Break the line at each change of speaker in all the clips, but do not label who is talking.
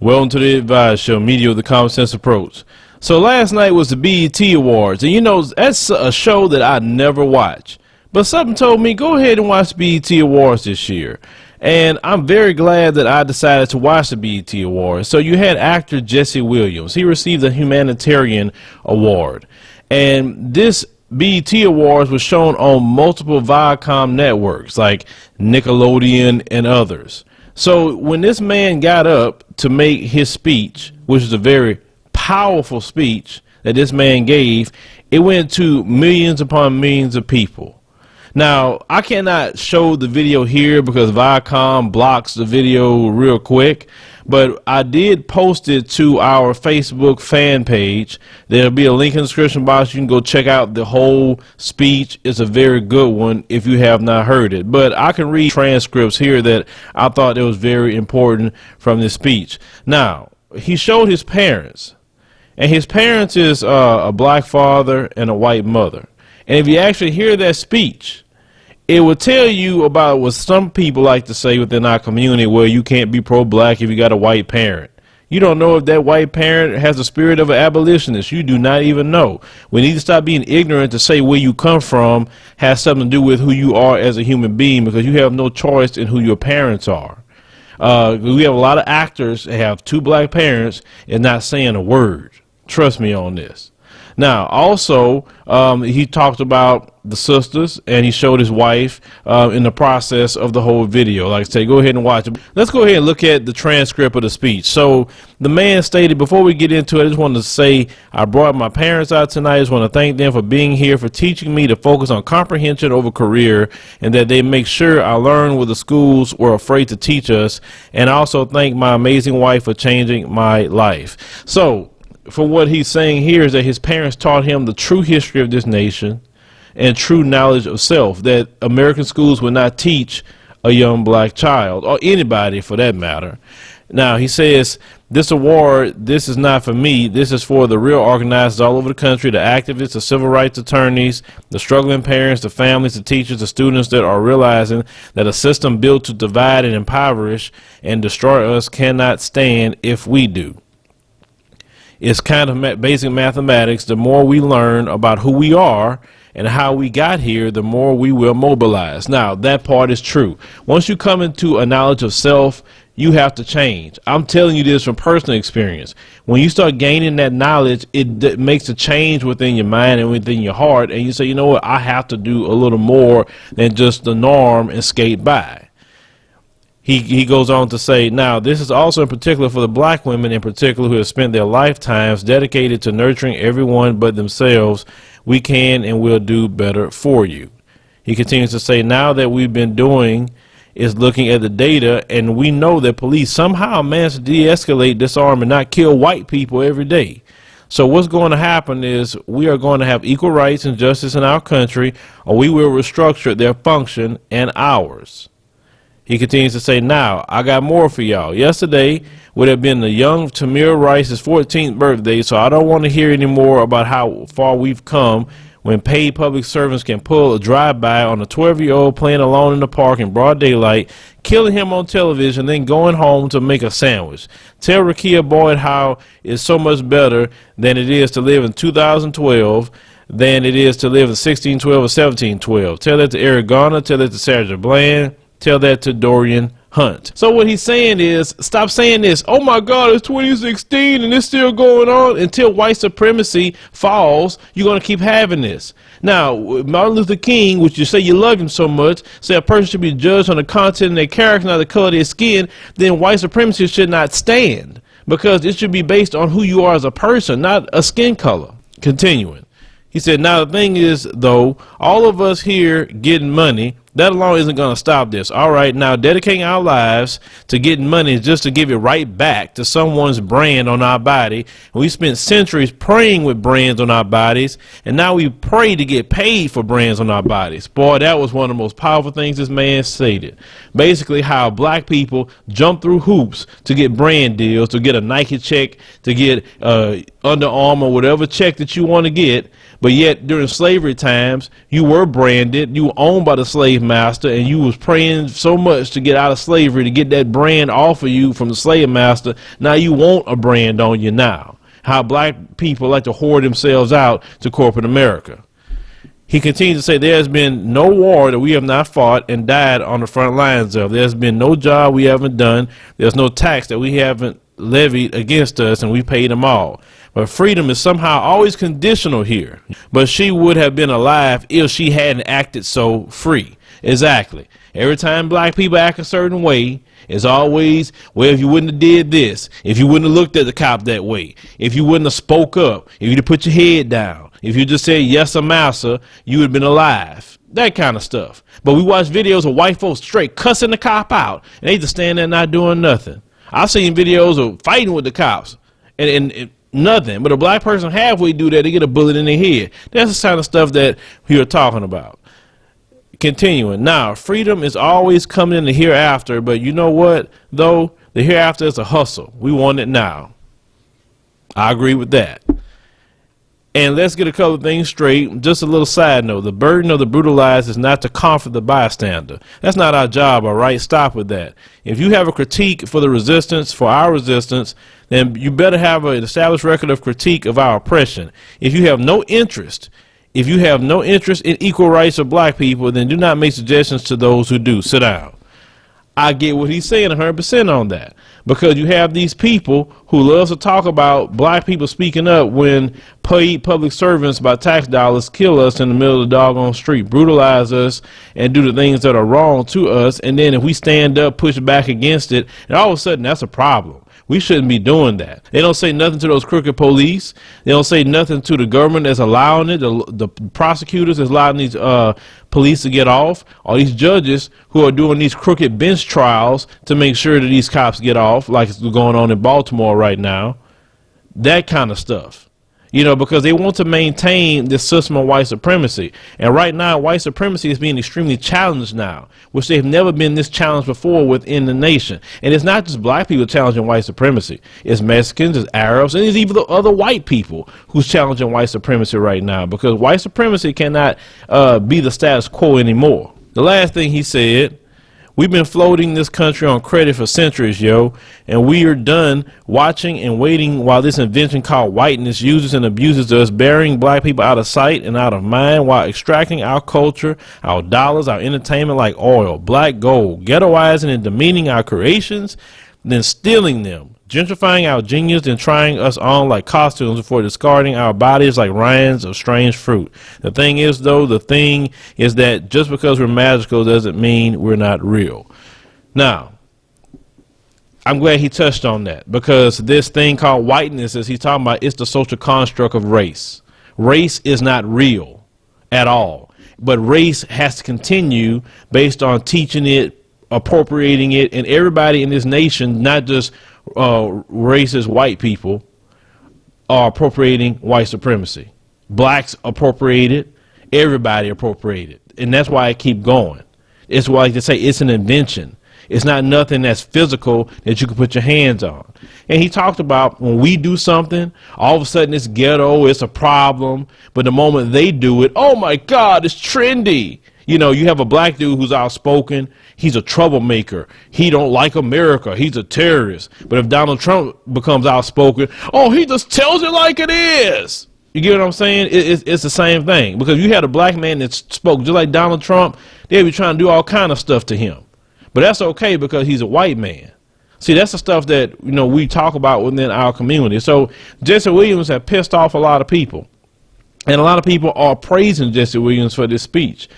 Welcome to the Advice Show, media with the common sense approach. So last night was the BET Awards, and you know, that's a show that I never watch. But something told me, go ahead and watch BET Awards this year. And I'm very glad that I decided to watch the BET Awards. So you had actor Jesse Williams. He received a humanitarian award. And this BET Awards was shown on multiple Viacom networks like Nickelodeon and others. So when this man got up to make his speech, which is a very powerful speech that this man gave, it went to millions upon millions of people. Now, I cannot show the video here because Viacom blocks the video real quick, but I did post it to our Facebook fan page. There'll be a link in the description box. You can go check out the whole speech. It's a very good one if you have not heard it. But I can read transcripts here that I thought that was very important from this speech. Now, he showed his parents, and his parents is a black father and a white mother. And if you actually hear that speech, it will tell you about what some people like to say within our community, where you can't be pro-black if you got a white parent. You don't know if that white parent has the spirit of an abolitionist. You do not even know. We need to stop being ignorant to say where you come from has something to do with who you are as a human being, because you have no choice in who your parents are. We have a lot of actors that have two black parents and not saying a word. Trust me on this. Now, also, he talked about the sisters, and he showed his wife in the process of the whole video. Like I say, go ahead and watch it. Let's go ahead and look at the transcript of the speech. So the man stated, before we get into it, I just wanted to say I brought my parents out tonight. I just want to thank them for being here, for teaching me to focus on comprehension over career, and that they make sure I learn what the schools were afraid to teach us. And I also thank my amazing wife for changing my life. So, for what he's saying here is that his parents taught him the true history of this nation and true knowledge of self that American schools would not teach a young black child, or anybody for that matter. Now, he says, this award, this is not for me. This is for the real organizers all over the country, the activists, the civil rights attorneys, the struggling parents, the families, the teachers, the students that are realizing that a system built to divide and impoverish and destroy us cannot stand if we do. It's kind of basic mathematics. The more we learn about who we are and how we got here, the more we will mobilize. Now, that part is true. Once you come into a knowledge of self, you have to change. I'm telling you this from personal experience. When you start gaining that knowledge, it makes a change within your mind and within your heart, and you say, you know what, I have to do a little more than just the norm and skate by. He goes on to say, now, this is also in particular for the black women in particular who have spent their lifetimes dedicated to nurturing everyone but themselves. We can and will do better for you. He continues to say, now that we've been doing is looking at the data, and we know that police somehow manage to de-escalate, disarm, and not kill white people every day. So what's going to happen is we are going to have equal rights and justice in our country, or we will restructure their function and ours. He continues to say, now, I got more for y'all. Yesterday would have been the young Tamir Rice's 14th birthday, so I don't want to hear any more about how far we've come when paid public servants can pull a drive-by on a 12-year-old playing alone in the park in broad daylight, killing him on television, then going home to make a sandwich. Tell Rakia Boyd how it's so much better than it is to live in 2012 than it is to live in 1612 or 1712. Tell that to Eric Garner. Tell that to Sarah Bland. Tell that to Dorian Hunt. So what he's saying is, stop saying this, oh my God, it's 2016 and it's still going on. Until white supremacy falls, you're going to keep having this. Now, Martin Luther King, which you say you love him so much, say a person should be judged on the content of their character, not the color of their skin, then white supremacy should not stand, because it should be based on who you are as a person, not a skin color. Continuing. He said, now the thing is, though, all of us here getting money, that alone isn't going to stop this. All right, now dedicating our lives to getting money is just to give it right back to someone's brand on our body. And we spent centuries praying with brands on our bodies, and now we pray to get paid for brands on our bodies. Boy, that was one of the most powerful things this man stated. Basically, how black people jump through hoops to get brand deals, to get a Nike check, to get Under Armour, whatever check that you want to get. But yet during slavery times, you were branded, you were owned by the slave master, and you was praying so much to get out of slavery, to get that brand off of you from the slave master. Now you want a brand on you now. How black people like to hoard themselves out to corporate America. He continues to say there has been no war that we have not fought and died on the front lines of. There's been no job we haven't done. There's no tax that we haven't levied against us, and we paid them all. But freedom is somehow always conditional here. But she would have been alive if she hadn't acted so free. Exactly. Every time black people act a certain way, it's always, well, if you wouldn't have did this, if you wouldn't have looked at the cop that way, if you wouldn't have spoke up, if you'd have put your head down, if you just said yes or massa, you would have been alive. That kind of stuff. But we watch videos of white folks straight cussing the cop out, and they just stand there not doing nothing. I've seen videos of fighting with the cops and nothing. But a black person halfway do that, they get a bullet in their head. That's the kind of stuff that we are talking about. Continuing. Now, freedom is always coming in the hereafter, but you know what, though? The hereafter is a hustle. We want it now. I agree with that. And let's get a couple of things straight. Just a little side note. The burden of the brutalized is not to comfort the bystander. That's not our job, all right? Stop with that. If you have a critique for the resistance, for our resistance, then you better have an established record of critique of our oppression. If you have no interest in equal rights of black people, then do not make suggestions to those who do. Sit down. I get what he's saying 100% on that, because you have these people who love to talk about black people speaking up when paid public servants by tax dollars kill us in the middle of the doggone street, brutalize us, and do the things that are wrong to us. And then if we stand up, push back against it, and all of a sudden that's a problem. We shouldn't be doing that. They don't say nothing to those crooked police. They don't say nothing to the government that's allowing it, the prosecutors that's allowing these police to get off, all these judges who are doing these crooked bench trials to make sure that these cops get off, like it's going on in Baltimore right now. That kind of stuff. You know, because they want to maintain this system of white supremacy. And right now, white supremacy is being extremely challenged now, which they've never been this challenged before within the nation. And it's not just black people challenging white supremacy. It's Mexicans, it's Arabs, and it's even the other white people who's challenging white supremacy right now, because white supremacy cannot be the status quo anymore. The last thing he said, we've been floating this country on credit for centuries, yo, and we are done watching and waiting while this invention called whiteness uses and abuses us, burying black people out of sight and out of mind while extracting our culture, our dollars, our entertainment like oil, black gold, ghettoizing and demeaning our creations, then stealing them, gentrifying our genius and trying us on like costumes before discarding our bodies like rinds of strange fruit. The thing is, though, that just because we're magical doesn't mean we're not real. Now, I'm glad he touched on that, because this thing called whiteness, as he's talking about, it's the social construct of race. Race is not real at all, but race has to continue based on teaching it, appropriating it, and everybody in this nation, not just racist white people, are appropriating white supremacy. Blacks appropriate it, everybody appropriate it, and that's why I keep going. It's why I like to say it's an invention. It's not nothing that's physical that you can put your hands on. And he talked about when we do something, all of a sudden it's ghetto, it's a problem, but the moment they do it, oh my God, it's trendy. You know, you have a black dude who's outspoken. He's a troublemaker. He don't like America. He's a terrorist. But if Donald Trump becomes outspoken, oh, he just tells it like it is. You get what I'm saying? It's the same thing. Because you had a black man that spoke just like Donald Trump, they'd be trying to do all kind of stuff to him. But that's okay because he's a white man. See, that's the stuff that, you know, we talk about within our community. So Jesse Williams had pissed off a lot of people. And a lot of people are praising Jesse Williams for this speech.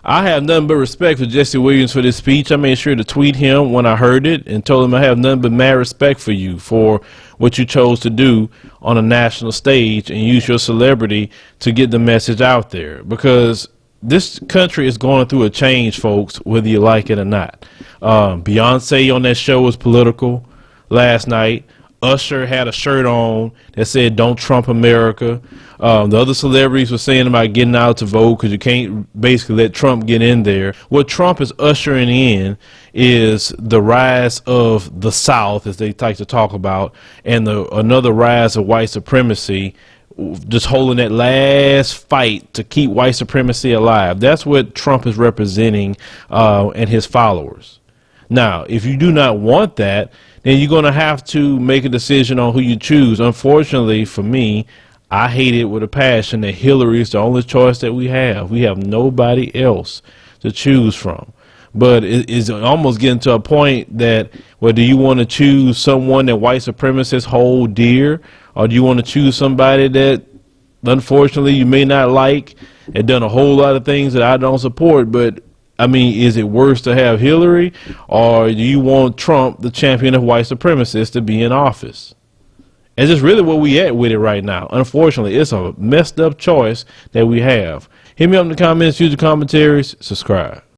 I have nothing but respect for Jesse Williams for this speech. I made sure to tweet him when I heard it and told him I have nothing but mad respect for you for what you chose to do on a national stage and use your celebrity to get the message out there, because this country is going through a change, folks, whether you like it or not. Beyonce on that show was political last night. Usher had a shirt on that said "Don't Trump America." The other celebrities were saying about getting out to vote because you can't basically let Trump get in there. What Trump is ushering in is the rise of the South, as they like to talk about, and another rise of white supremacy just holding that last fight to keep white supremacy alive. That's what Trump is representing and his followers. Now, if you do not want that, then you're going to have to make a decision on who you choose. Unfortunately for me, I hate it with a passion that Hillary is the only choice that we have. We have nobody else to choose from. But it's almost getting to a point that, well, do you want to choose someone that white supremacists hold dear, or do you want to choose somebody that, unfortunately, you may not like and done a whole lot of things that I don't support? But I mean, is it worse to have Hillary, or do you want Trump, the champion of white supremacists, to be in office? And it's really where we at with it right now. Unfortunately, it's a messed up choice that we have. Hit me up in the comments, use the commentaries, subscribe.